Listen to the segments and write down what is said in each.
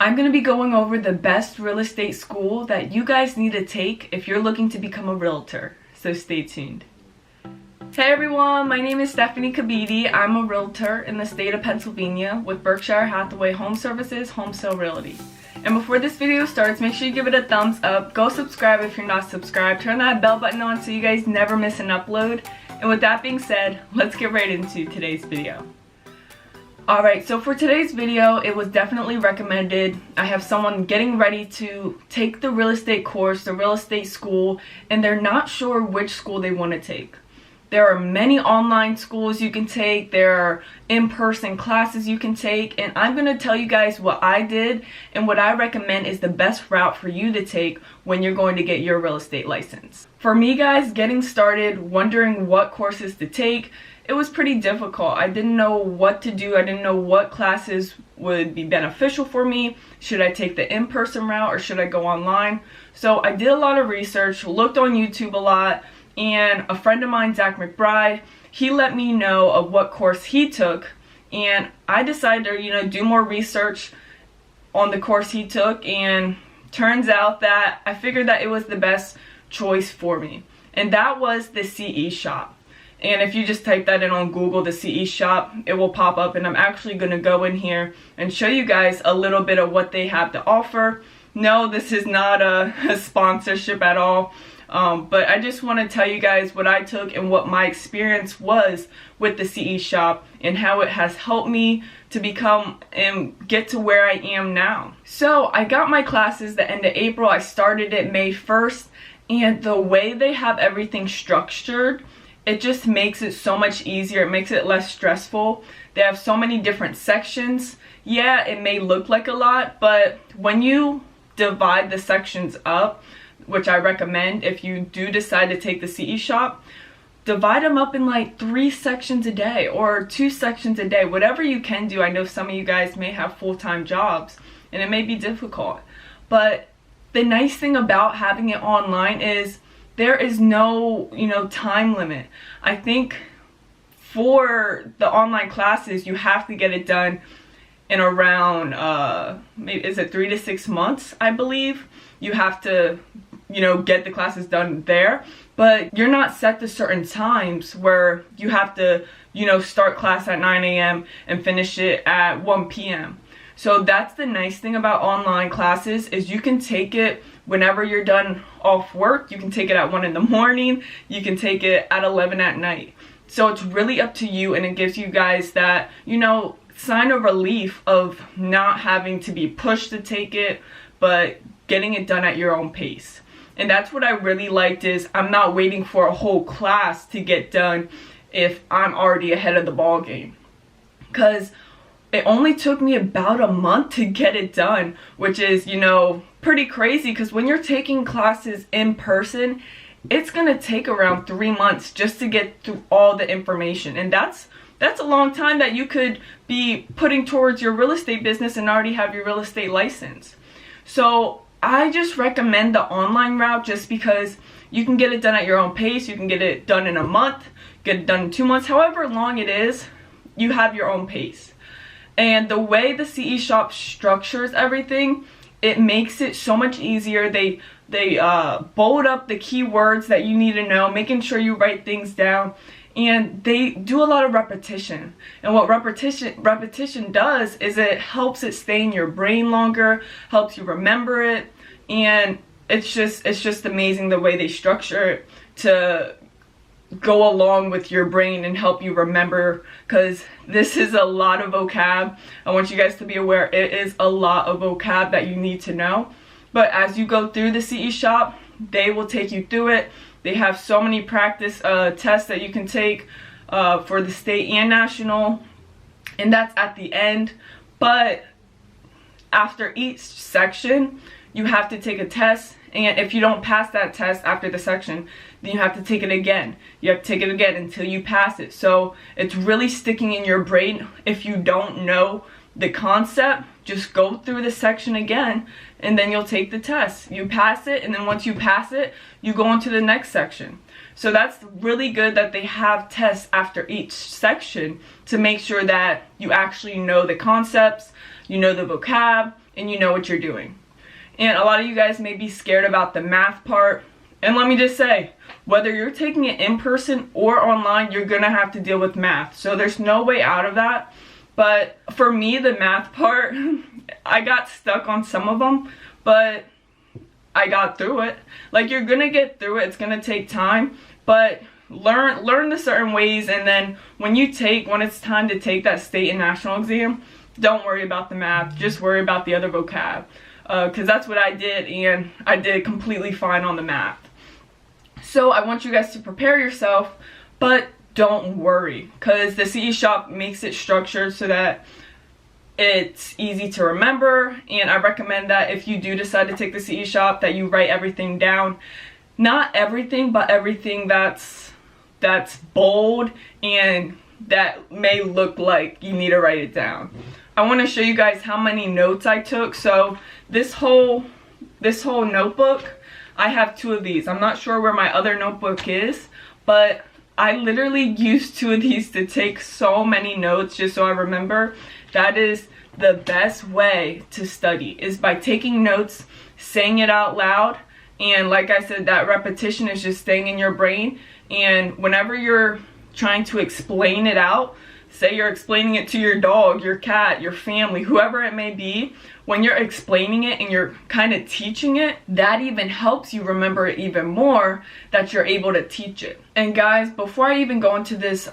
I'm going to be going over the best real estate school that you guys need to take if you're looking to become a realtor. So stay tuned. Hey everyone, my name is Stephanie Kabidi. I'm a realtor in the state of Pennsylvania with Berkshire Hathaway Home Services Home Sale Realty. And before this video starts, make sure you give it a thumbs up. Go subscribe if you're not subscribed. Turn that bell button on so you guys never miss an upload. And with that being said, let's get right into today's video. Alright, so for today's video, it was definitely recommended. I have someone getting ready to take the real estate course, the real estate school, and they're not sure which school they want to take. There are many online schools you can take, there are in-person classes you can take, and I'm going to tell you guys what I did and what I recommend is the best route for you to take when you're going to get your real estate license. For me guys, getting started, wondering what courses to take, it was pretty difficult. I didn't know what to do. I didn't know what classes would be beneficial for me. Should I take the in-person route or should I go online? So I did a lot of research, looked on YouTube a lot, and a friend of mine, Zach McBride, he let me know of what course he took, and I decided to, do more research on the course he took, and turns out that I figured that it was the best choice for me, and that was the CE shop. And if you just type that in on Google, the CE shop, it will pop up, and I'm actually going to go in here and show you guys a little bit of what they have to offer. No, this is not a sponsorship at all, but I just want to tell you guys what I took and what my experience was with the CE shop and how it has helped me to become and get to where I am now. So I got my classes the end of April. I started it May 1st, and the way they have everything structured, it just makes it so much easier. It makes it less stressful. They have so many different sections. Yeah, it may look like a lot, but when you divide the sections up, which I recommend if you do decide to take the CE shop, divide them up in like 3 sections a day or 2 sections a day, whatever you can do. I know some of you guys may have full-time jobs and it may be difficult, but the nice thing about having it online is there is no, time limit. I think for the online classes, you have to get it done in around, maybe, is it 3 to 6 months, I believe. You have to, get the classes done there. But you're not set to certain times where you have to, start class at 9 a.m. and finish it at 1 p.m. So that's the nice thing about online classes is you can take it whenever you're done off work. You can take it at 1 in the morning. You can take it at 11 at night. So it's really up to you, and it gives you guys that, sign of relief of not having to be pushed to take it, but getting it done at your own pace. And that's what I really liked is I'm not waiting for a whole class to get done if I'm already ahead of the ball game. Because it only took me about a month to get it done, which is, pretty crazy because when you're taking classes in person, it's going to take around 3 months just to get through all the information. And that's a long time that you could be putting towards your real estate business and already have your real estate license. So I just recommend the online route just because you can get it done at your own pace. You can get it done in a month, get it done in 2 months, however long it is, you have your own pace. And the way the CE shop structures everything, it makes it so much easier. They bold up the keywords that you need to know, making sure you write things down. And they do a lot of repetition. And what repetition does is it helps it stay in your brain longer, helps you remember it. And it's just amazing the way they structure it to go along with your brain and help you remember, because this is a lot of vocab. I want you guys to be aware it is a lot of vocab that you need to know. But as you go through the CE shop, they will take you through it. They have so many practice tests that you can take for the state and national, and that's at the end. But after each section, you have to take a test, and if you don't pass that test after the section, then you have to take it again. You have to take it again until you pass it. So it's really sticking in your brain. If you don't know the concept, just go through the section again, and then you'll take the test. You pass it, and then once you pass it, you go on to the next section. So that's really good that they have tests after each section to make sure that you actually know the concepts, you know the vocab, and you know what you're doing. And a lot of you guys may be scared about the math part. And let me just say, whether you're taking it in person or online, you're gonna have to deal with math. So there's no way out of that. But for me, the math part, I got stuck on some of them, but I got through it. Like, you're gonna get through it. It's gonna take time, but learn the certain ways, and then when it's time to take that state and national exam, don't worry about the math. Just worry about the other vocab, because that's what I did, and I did completely fine on the math. So I want you guys to prepare yourself, but don't worry, because the CE shop makes it structured so that it's easy to remember. And I recommend that if you do decide to take the CE shop, that you write everything down. Not everything, but everything that's bold and that may look like you need to write it down. I want to show you guys how many notes I took. So this whole notebook, I have 2 of these. I'm not sure where my other notebook is, but I literally used 2 of these to take so many notes just so I remember. That is the best way to study, is by taking notes, saying it out loud, and like I said, that repetition is just staying in your brain. And whenever you're trying to explain it out, say you're explaining it to your dog, your cat, your family, whoever it may be, when you're explaining it and you're kind of teaching it, that even helps you remember it even more, that you're able to teach it. And guys, before I even go into this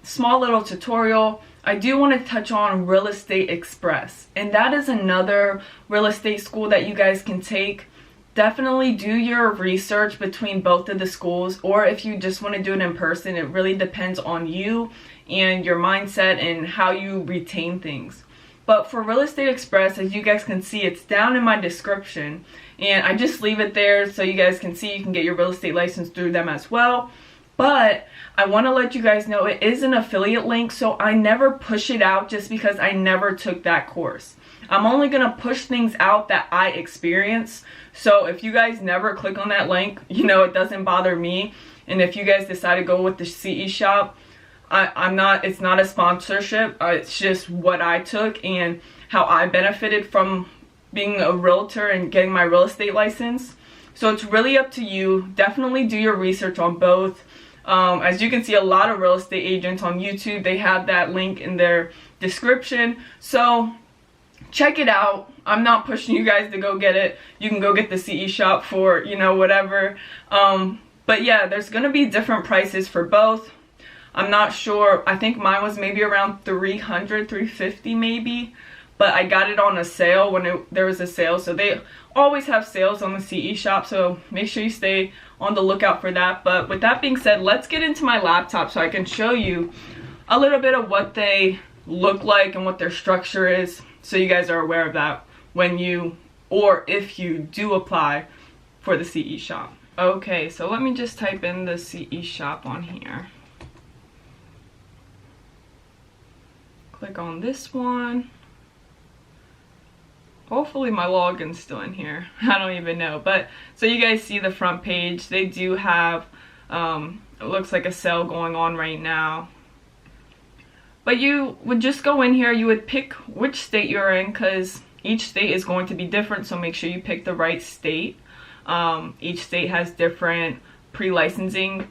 small little tutorial, I do want to touch on Real Estate Express. And that is another real estate school that you guys can take. Definitely do your research between both of the schools, or if you just want to do it in person, it really depends on you and your mindset and how you retain things. But for Real Estate Express, as you guys can see, it's down in my description, and I just leave it there so you guys can see you can get your real estate license through them as well. But I want to let you guys know it is an affiliate link, so I never push it out just because I never took that course. I'm only going to push things out that I experience. So if you guys never click on that link, it doesn't bother me. And if you guys decide to go with the CE shop, it's not a sponsorship. It's just what I took and how I benefited from being a realtor and getting my real estate license. So it's really up to you. Definitely do your research on both. As you can see, a lot of real estate agents on YouTube, they have that link in their description. So check it out. I'm not pushing you guys to go get it. You can go get the CE shop for, whatever. But yeah, there's going to be different prices for both. I'm not sure. I think mine was maybe around $300, $350 maybe. But I got it on a sale when there was a sale. So they always have sales on the CE shop. So make sure you stay on the lookout for that. But with that being said, let's get into my laptop so I can show you a little bit of what they look like and what their structure is, so you guys are aware of that when you, or if you do apply for the CE shop. Okay, so let me just type in the CE shop on here. Click on this one. Hopefully my login's still in here. I don't even know. But so you guys see the front page. They do have, it looks like a sale going on right now. But you would just go in here, you would pick which state you're in, because each state is going to be different, so make sure you pick the right state. Each state has different pre-licensing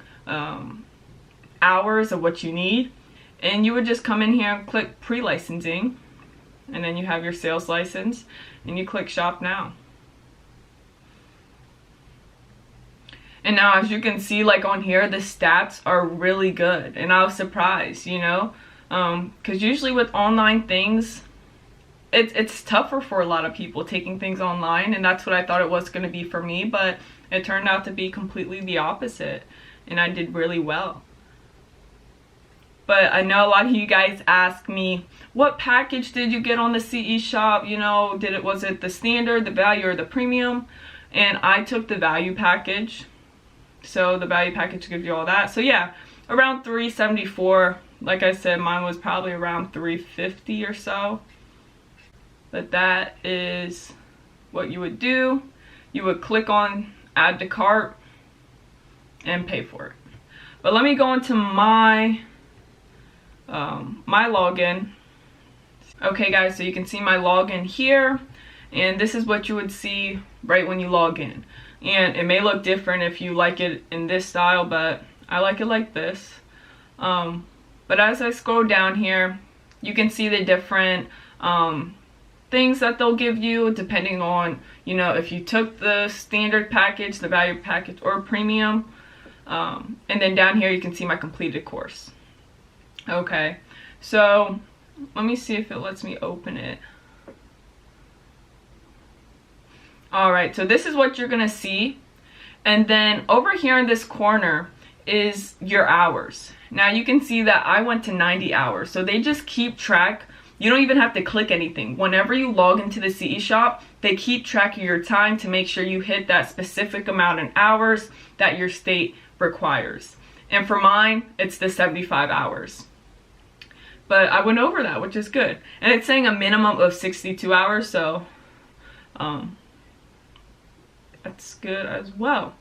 hours of what you need. And you would just come in here and click pre-licensing, and then you have your sales license, and you click shop now. And now as you can see, like on here, the stats are really good, and I was surprised, because usually with online things, it's tougher for a lot of people taking things online, and that's what I thought it was going to be for me, but it turned out to be completely the opposite, and I did really well. But I know a lot of you guys ask me, what package did you get on the CE shop? Was it the standard, the value, or the premium? And I took the value package. So the value package gives you all that. So yeah, around $374. Like I said, mine was probably around $350 or so. But that is what you would do. You would click on add to cart and pay for it. But let me go into my login. Okay guys, so you can see my login here, and this is what you would see right when you log in. And it may look different if you like it in this style, but I like it like this. But as I scroll down here, you can see the different things that they'll give you depending on, you know, if you took the standard package, the value package, or premium. And then down here you can see my completed course. Okay, so let me see if it lets me open it. Alright, so this is what you're gonna see. And then over here in this corner is your hours. Now you can see that I went to 90 hours. So they just keep track. You don't even have to click anything. Whenever you log into the CE shop, they keep track of your time to make sure you hit that specific amount in hours that your state requires. And for mine, it's the 75 hours. But I went over that, which is good. And it's saying a minimum of 62 hours, so that's good as well.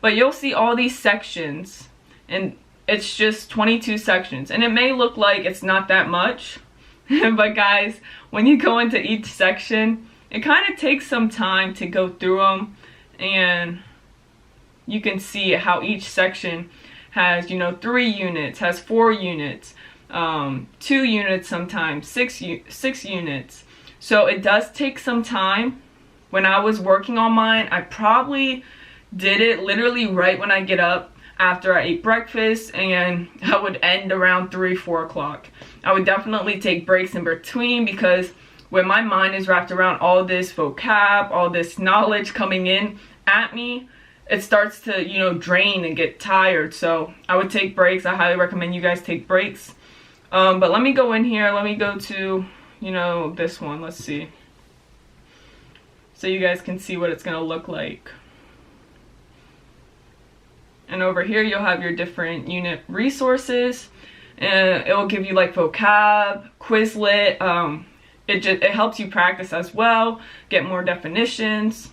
But you'll see all these sections, and it's just 22 sections. And it may look like it's not that much, but guys, when you go into each section, it kind of takes some time to go through them, and you can see how each section has, you know, 3 units, has 4 units, 2 units sometimes, 6 units. So it does take some time. When I was working on mine, I probably did it literally right when I get up after I ate breakfast, and I would end around 3-4 o'clock. I would definitely take breaks in between, because when my mind is wrapped around all this vocab, all this knowledge coming in at me, it starts to, you know, drain and get tired. So I would take breaks. I highly recommend you guys take breaks. But let me go in here. Let me go to, you know, this one. Let's see. So you guys can see what it's going to look like. And over here you'll have your different unit resources, and it will give you like vocab, Quizlet. It helps you practice as well, get more definitions.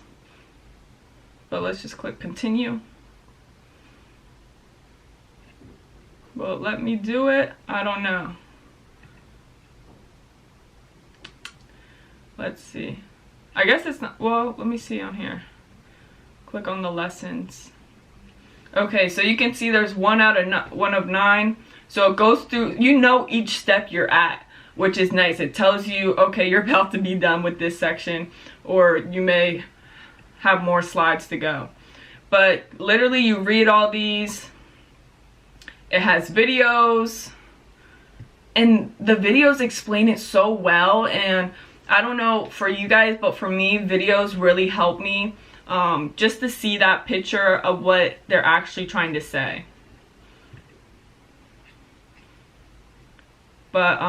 But let's just click continue. Will it let me do it? I don't know. Let's see. I guess it's not, well, let me see on here. Click on the lessons. Okay, so you can see there's one of 9. So it goes through, you know, each step you're at, which is nice. It tells you, okay, you're about to be done with this section, or you may have more slides to go. But literally you read all these. It has videos, and the videos explain it so well. And I don't know for you guys, but for me, videos really help me just to see that picture of what they're actually trying to say. But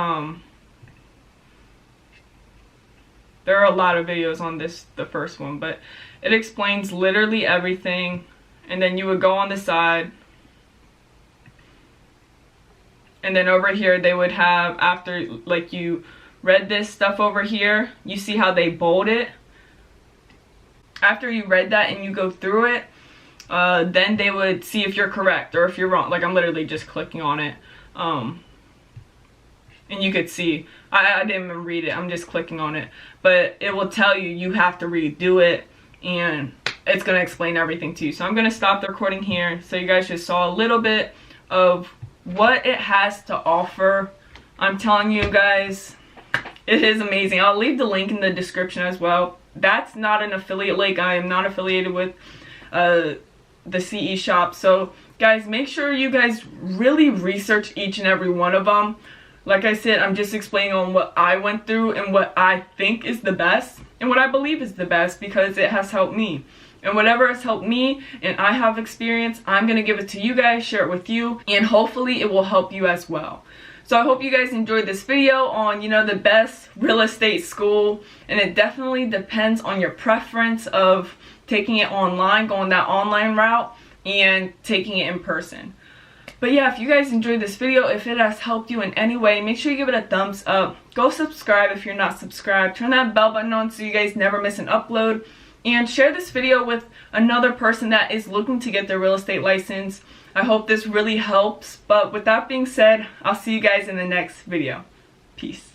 there are a lot of videos on this, the first one, but it explains literally everything. And then you would go on the side, and then over here they would have, after like you read this stuff over here, you see how they bold it. After you read that and you go through it, then they would see if you're correct or if you're wrong. Like I'm literally just clicking on it, and you could see I didn't even read it, I'm just clicking on it, but it will tell you you have to redo it, and it's going to explain everything to you. So I'm going to stop the recording here, so you guys just saw a little bit of what it has to offer. I'm telling you guys, it is amazing. I'll leave the link in the description as well. That's not an affiliate link. I am not affiliated with the CE shop. So guys, make sure you guys really research each and every one of them. Like I said, I'm just explaining on what I went through and what I think is the best and what I believe is the best, because it has helped me. And whatever has helped me and I have experience, I'm going to give it to you guys, share it with you, and hopefully it will help you as well. So I hope you guys enjoyed this video on, you know, the best real estate school. And it definitely depends on your preference of taking it online, going that online route, and taking it in person. But yeah, if you guys enjoyed this video, if it has helped you in any way, make sure you give it a thumbs up. Go subscribe if you're not subscribed. Turn that bell button on so you guys never miss an upload. And share this video with another person that is looking to get their real estate license. I hope this really helps. But with that being said, I'll see you guys in the next video. Peace.